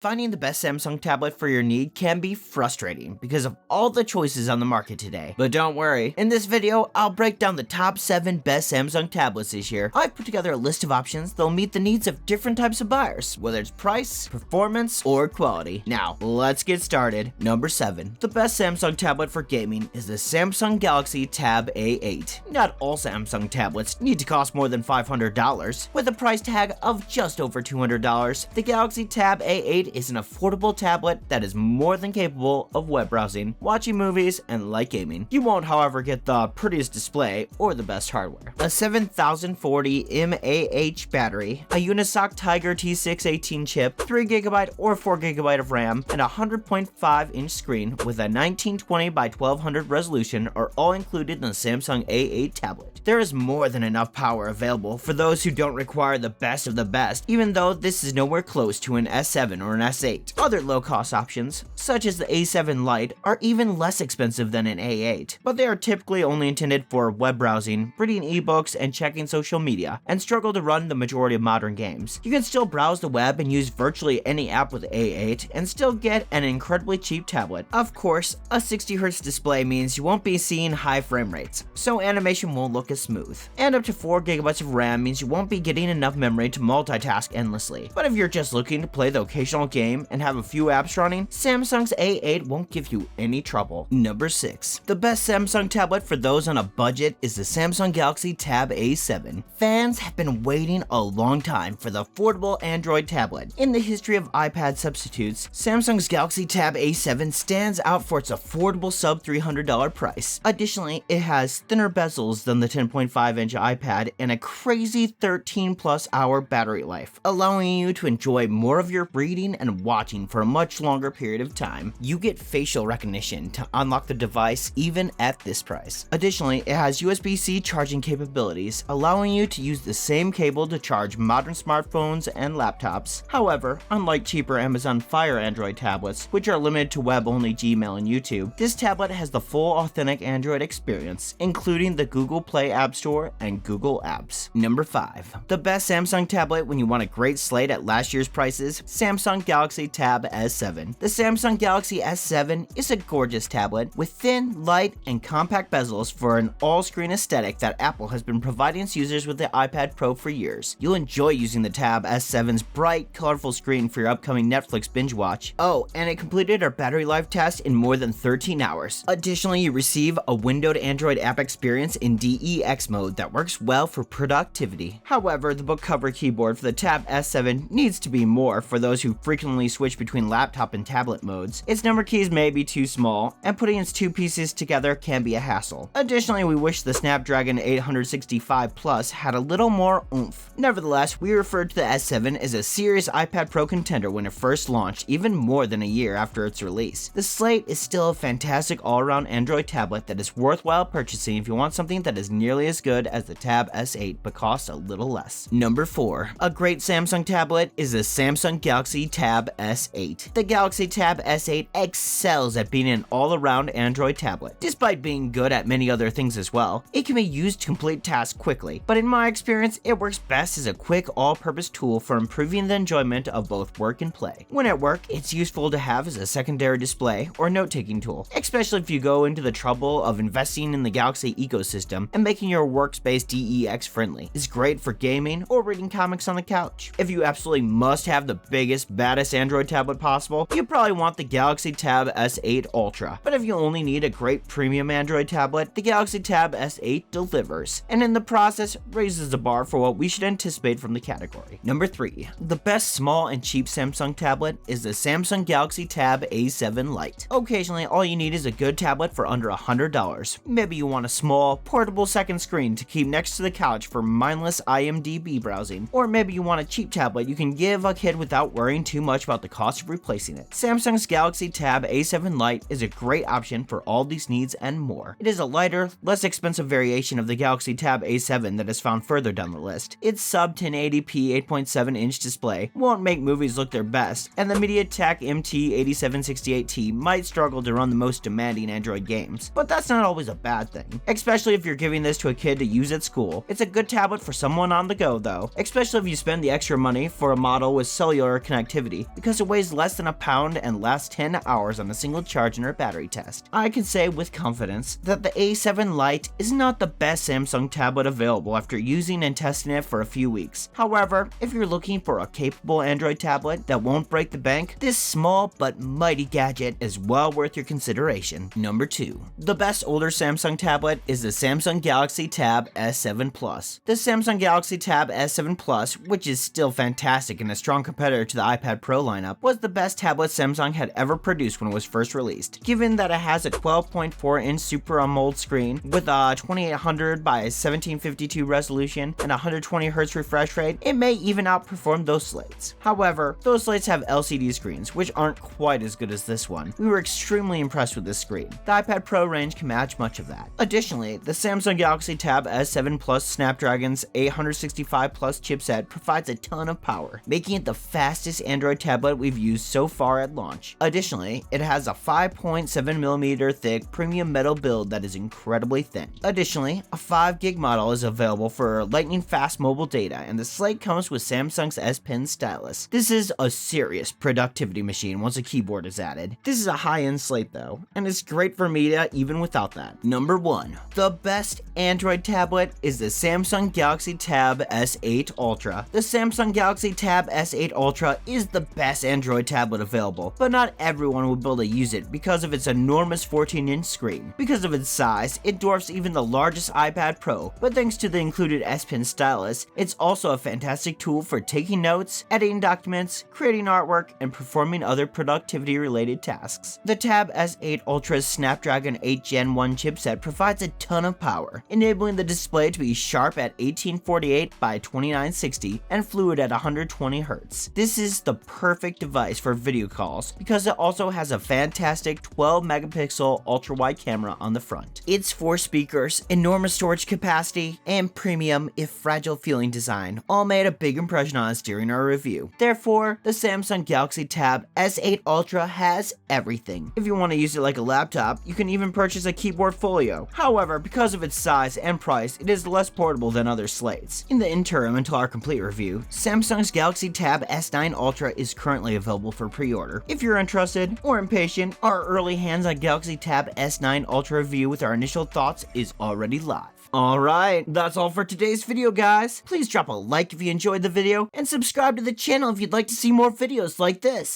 Finding the best Samsung tablet for your need can be frustrating because of all the choices on the market today. But don't worry, in this video, I'll break down the top 7 best Samsung tablets this year. I've put together a list of options that'll meet the needs of different types of buyers, whether it's price, performance, or quality. Now, let's get started. Number 7. The best Samsung tablet for gaming is the Samsung Galaxy Tab A8. Not all Samsung tablets need to cost more than $500. With a price tag of just over $200, the Galaxy Tab A8 is an affordable tablet that is more than capable of web browsing, watching movies, and light gaming. You won't, however, get the prettiest display or the best hardware. A 7040 mAh battery, a Unisoc Tiger T618 chip, 3GB or 4GB of RAM, and a 100.5-inch screen with a 1920 by 1200 resolution are all included in the Samsung A8 tablet. There is more than enough power available for those who don't require the best of the best, even though this is nowhere close to an S7 or an S8. Other low-cost options, such as the A7 Lite, are even less expensive than an A8, but they are typically only intended for web browsing, reading ebooks, and checking social media, and struggle to run the majority of modern games. You can still browse the web and use virtually any app with A8 and still get an incredibly cheap tablet. Of course, a 60Hz display means you won't be seeing high frame rates, so animation won't look as smooth. And up to 4GB of RAM means you won't be getting enough memory to multitask endlessly. But if you're just looking to play the occasional game and have a few apps running, Samsung's A8 won't give you any trouble. Number 6. The best Samsung tablet for those on a budget is the Samsung Galaxy Tab A7. Fans have been waiting a long time for the affordable Android tablet. In the history of iPad substitutes, Samsung's Galaxy Tab A7 stands out for its affordable sub $300 price. Additionally, it has thinner bezels than the 10.5-inch iPad and a crazy 13+ hour battery life, allowing you to enjoy more of your reading and watching for a much longer period of time. You get facial recognition to unlock the device even at this price. Additionally, it has USB-C charging capabilities, allowing you to use the same cable to charge modern smartphones and laptops. However, unlike cheaper Amazon Fire Android tablets, which are limited to web-only Gmail and YouTube, this tablet has the full authentic Android experience, including the Google Play App Store and Google Apps. Number 5. The best Samsung tablet when you want a great slate at last year's prices, Samsung Galaxy Tab S7. The Samsung Galaxy S7 is a gorgeous tablet with thin, light, and compact bezels for an all-screen aesthetic that Apple has been providing its users with the iPad Pro for years. You'll enjoy using the Tab S7's bright, colorful screen for your upcoming Netflix binge watch. Oh, and it completed our battery life test in more than 13 hours. Additionally, you receive a windowed Android app experience in DEX mode that works well for productivity. However, the book cover keyboard for the Tab S7 needs to be more for those who frequently switch between laptop and tablet modes. Its number keys may be too small, and putting its two pieces together can be a hassle. Additionally, we wish the Snapdragon 865 Plus had a little more oomph. Nevertheless, we referred to the S7 as a serious iPad Pro contender when it first launched, even more than a year after its release. The Slate is still a fantastic all-around Android tablet that is worthwhile purchasing if you want something that is nearly as good as the Tab S8 but costs a little less. Number 4. A great Samsung tablet is the Samsung Galaxy Tab S8. The Galaxy Tab S8 excels at being an all-around Android tablet. Despite being good at many other things as well, it can be used to complete tasks quickly, but in my experience, it works best as a quick all-purpose tool for improving the enjoyment of both work and play. When at work, it's useful to have as a secondary display or note-taking tool, especially if you go into the trouble of investing in the Galaxy ecosystem and making your workspace DEX friendly. It's great for gaming or reading comics on the couch. If you absolutely must have the biggest, baddest Android tablet possible, you probably want the Galaxy Tab S8 Ultra. But if you only need a great premium Android tablet, the Galaxy Tab S8 delivers, and in the process raises the bar for what we should anticipate from the category. Number 3. The best small and cheap Samsung tablet is the Samsung Galaxy Tab A7 Lite. Occasionally, all you need is a good tablet for under $100. Maybe you want a small, portable second screen to keep next to the couch for mindless IMDb browsing, or maybe you want a cheap tablet you can give a kid without worrying too much about the cost of replacing it. Samsung's Galaxy Tab A7 Lite is a great option for all these needs and more. It is a lighter, less expensive variation of the Galaxy Tab A7 that is found further down the list. Its sub 1080p 8.7-inch display won't make movies look their best, and the MediaTek MT8768T might struggle to run the most demanding Android games, but that's not always a bad thing, especially if you're giving this to a kid to use at school. It's a good tablet for someone on the go though, especially if you spend the extra money for a model with cellular connectivity productivity because it weighs less than a pound and lasts 10 hours on a single charge in our battery test. I can say with confidence that the A7 Lite is not the best Samsung tablet available after using and testing it for a few weeks. However, if you're looking for a capable Android tablet that won't break the bank, this small but mighty gadget is well worth your consideration. Number 2. The best older Samsung tablet is the Samsung Galaxy Tab S7 Plus. The Samsung Galaxy Tab S7 Plus, which is still fantastic and a strong competitor to the iPad Pro lineup, was the best tablet Samsung had ever produced when it was first released. Given that it has a 12.4-inch Super AMOLED screen with a 2800 by 1752 resolution and 120Hz refresh rate, it may even outperform those slates. However, those slates have LCD screens, which aren't quite as good as this one. We were extremely impressed with this screen. The iPad Pro range can match much of that. Additionally, the Samsung Galaxy Tab S7 Plus Snapdragon's 865 Plus chipset provides a ton of power, making it the fastest Android tablet we've used so far at launch. Additionally, it has a 5.7mm thick premium metal build that is incredibly thin. Additionally, a 5GB model is available for lightning fast mobile data, and the slate comes with Samsung's S Pen stylus. This is a serious productivity machine once a keyboard is added. This is a high-end slate though, and it's great for media even without that. Number 1. The best Android tablet is the Samsung Galaxy Tab S8 Ultra. The Samsung Galaxy Tab S8 Ultra is the best Android tablet available, but not everyone will be able to use it because of its enormous 14-inch screen. Because of its size, it dwarfs even the largest iPad Pro, but thanks to the included S Pen stylus, it's also a fantastic tool for taking notes, editing documents, creating artwork, and performing other productivity-related tasks. The Tab S8 Ultra's Snapdragon 8 Gen 1 chipset provides a ton of power, enabling the display to be sharp at 1848 by 2960 and fluid at 120Hz. This is the perfect device for video calls because it also has a fantastic 12-megapixel ultra-wide camera on the front. Its 4 speakers, enormous storage capacity, and premium, if fragile feeling design all made a big impression on us during our review. Therefore, the Samsung Galaxy Tab S8 Ultra has everything. If you want to use it like a laptop, you can even purchase a keyboard folio. However, because of its size and price, it is less portable than other slates. In the interim until our complete review, Samsung's Galaxy Tab S9 Ultra is currently available for pre-order. If you're interested or impatient, our early hands-on Galaxy Tab S9 Ultra review with our initial thoughts is already live. Alright, that's all for today's video, guys. Please drop a like if you enjoyed the video, and subscribe to the channel if you'd like to see more videos like this.